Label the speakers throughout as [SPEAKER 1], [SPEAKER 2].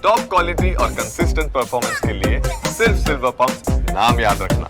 [SPEAKER 1] Top quality और consistent performance के लिए सिर्फ सिल्वर पंप नाम याद रखना।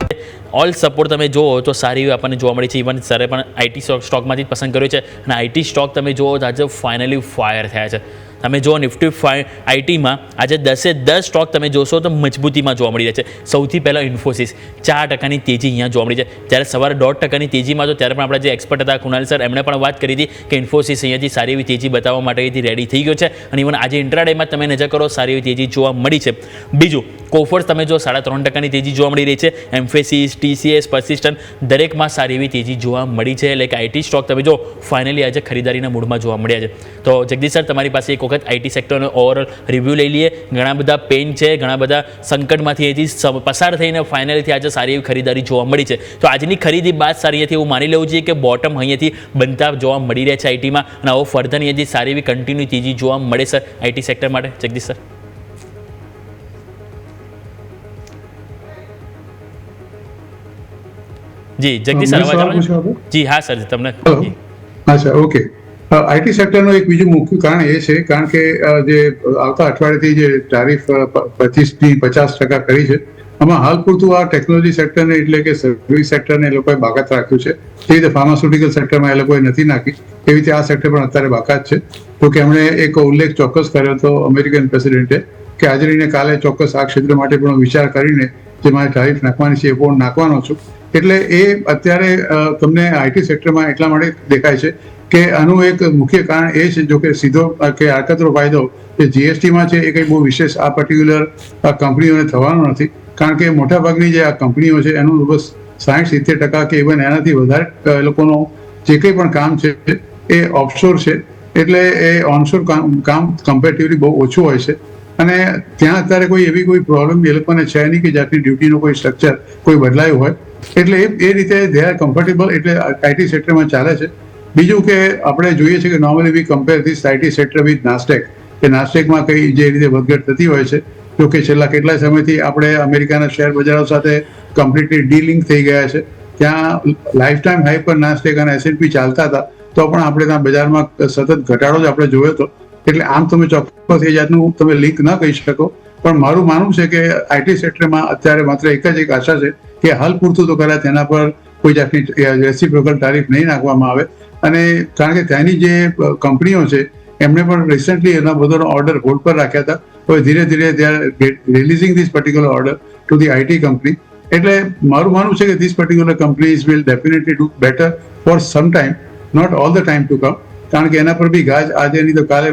[SPEAKER 2] ઓલ સપોર્ટ તમે જુઓ તો સારી એવી આપણને જોવા મળી છે. ઇવન સરે પણ આઈટી સ્ટોકમાંથી જ પસંદ કર્યો છે અને આઈટી સ્ટોક તમે જુઓ તો આજે ફાઇનલી ફાયર થયા છે. તમે જુઓ નિફ્ટી આઈટીમાં આજે 10 સ્ટોક તમે જોશો તો મજબૂતીમાં જોવા મળી રહ્યા છે. સૌથી પહેલાં ઇન્ફોસિસ 4% તેજી અહીંયા જોવા મળી છે. જ્યારે સવારે 1.5% તેજીમાં તો ત્યારે પણ આપણા જે એક્સપર્ટ હતા કુણાલ સર એમણે પણ વાત કરી હતી કે ઇન્ફોસિસ અહીંયાથી સારી એવી તેજી બતાવવા માટે અહીંથી રેડી થઈ ગયો છે અને ઇવન આજે ઇન્ટ્રાડેમાં તમે નજર કરો સારી એવી તેજી જોવા મળી છે. બીજું કોફર્સ તમે જો 3.5% તેજી જોવા મળી રહી છે. એમ્ફેસિસ TCS પરસિસ્ટન્ટ દરેકમાં સારી એવી તેજી જોવા મળી છે. એટલે કે આઈટી સ્ટોક તમે જો ફાઇનલી આજે ખરીદારીના મૂડમાં જોવા મળ્યા છે. તો જગદીશ સર તમારી પાસે એક વખત આઈટી સેક્ટરનો ઓવરઓલ રિવ્યૂ લઈ લઈએ. ઘણા બધા પેન છે, ઘણા બધા સંકટમાંથી અહીંથી પસાર થઈને ફાઇનલીથી આજે સારી એવી ખરીદારી જોવા મળી છે. તો આજની ખરીદી બાદ સારી અહીંયાથી એવું માની લેવું જોઈએ કે બોટમ અહીંયાથી બનતા જોવા મળી રહ્યા છે આઈટીમાં અને આવો ફર્ધર અહીંયાથી સારી એવી કન્ટિન્યુ તેજી જોવા મળે સર આઈટી સેક્ટર માટે. જગદીશ સર. જી જગદીશ સર અવાજ આવે છે? જી હા સર તમને.
[SPEAKER 3] અચ્છા ઓકે. આઈટી સેક્ટરનું એક બીજું મુખ્ય કારણ એ છે કારણ કે જે આવતા અઠવાડિયાથી જે ટારિફ 25% થી 50% કરી છે આમાં હાલ પૂરતું આ ટેકનોલોજી સેક્ટરને એટલે કે સર્વિસ સેક્ટરને એ લોકોએ બાકાત રાખ્યું છે. એ રીતે ફાર્માસ્યુટિકલ સેક્ટરમાં એ લોકોએ નથી નાખી. એવી રીતે આ સેક્ટર પણ અત્યારે બાકાત છે. તો કે એમણે એક ઉલ્લેખ ચોક્કસ કર્યો હતો અમેરિકન પ્રેસિડેન્ટે કે આજે રહીને કાલે ચોક્કસ આ ક્ષેત્ર માટે પણ વિચાર કરીને જે મારે ટારિફ નાખવાની છે એ પણ નાખવાનો છું. એટલે એ અત્યારે તમને આઈટી સેક્ટરમાં એટલા માટે દેખાય છે કે આનું એક મુખ્ય કારણ એ છે જો કે સીધો કે આડકતરો ફાયદો જે જીએસટીમાં છે એ કંઈ બહુ વિશેષ આ પર્ટિક્યુલર કંપનીઓને થવાનો નથી. કારણ કે મોટાભાગની જે આ કંપનીઓ છે એનું બસ 60-70% કે ઇવન એનાથી વધારે એ લોકોનો જે કંઈ પણ કામ છે એ ઓફશોર છે. એટલે એ ઓનશોર કામ કમ્પેરેટિવલી બહુ ઓછું હોય છે અને ત્યાં અત્યારે કોઈ એવી કોઈ પ્રોબ્લેમ એ લોકોને છે નહીં કે જાતની ડ્યુટીનું કોઈ સ્ટ્રક્ચર કોઈ બદલાયું હોય. એટલે એ રીતે દે આર કમ્ફર્ટેબલ એટલે આઈટી સેક્ટરમાં ચાલે છે. બીજું કે આપણે જોઈએ છીએ કે normally we compare this IT sector with Nasdaq કે નાસ્ટેકમાં કઈ જે રીતે વધઘટ થતી હોય છે. જો કે છેલ્લા કેટલાય સમયથી આપણે અમેરિકાના શેર બજારો સાથે કમ્પ્લીટલી ડીલિંક થઈ ગયા છે. ત્યાં લાઈફ ટાઈમ હાઈ પર નાસ્ટેક અને S&P ચાલતા હતા તો પણ આપણે ત્યાં બજારમાં સતત ઘટાડો જ આપણે જોયો હતો. એટલે આમ તમે ચોક્કસ એ જાતનું તમે લિંક ન કહી શકો. પણ મારું માનવું છે કે આઈટી સેક્ટરમાં અત્યારે માત્ર એક જ એક આશા છે કે હાલ પૂરતું તો કદાચ તેના પર કોઈ જાતની રેસિપ્રોકલ ટારિફ નહીં નાખવામાં આવે. અને કારણ કે ત્યાંની જે કંપનીઓ છે એમણે પણ રિસન્ટલી એના બધાનો ઓર્ડર હોલ્ડ પર રાખ્યા હતા. હવે ધીરે ધીરે they are releasing this particular order to the IT company. એટલે મારું માનવું છે કે this particular companies will definitely do better for some time, not all the time to come. કારણ કે એના પર બી ગાજ આજે નહીં તો કાલે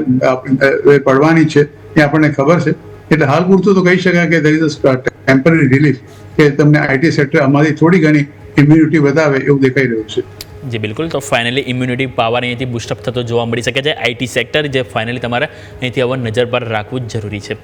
[SPEAKER 3] પડવાની છે એ આપણને ખબર છે. એટલે હાલ પૂરતું તો કહી શકાય કે there is a temporary relief કે તમને આઈટી સેક્ટર અમારી થોડી ઘણી ઇમ્યુનિટી વધાવે એવું દેખાઈ રહ્યું છે.
[SPEAKER 2] જી બિલકુલ. તો ફાઇનલી ઇમ્યુનિટી પાવર અહીંયાથી બુસ્ટઅપ થતો જોવા મળી શકે છે આઈટી સેક્ટર, જે ફાઇનલી તમારે અહીંથી હવે નજર પર રાખવું જ જરૂરી છે.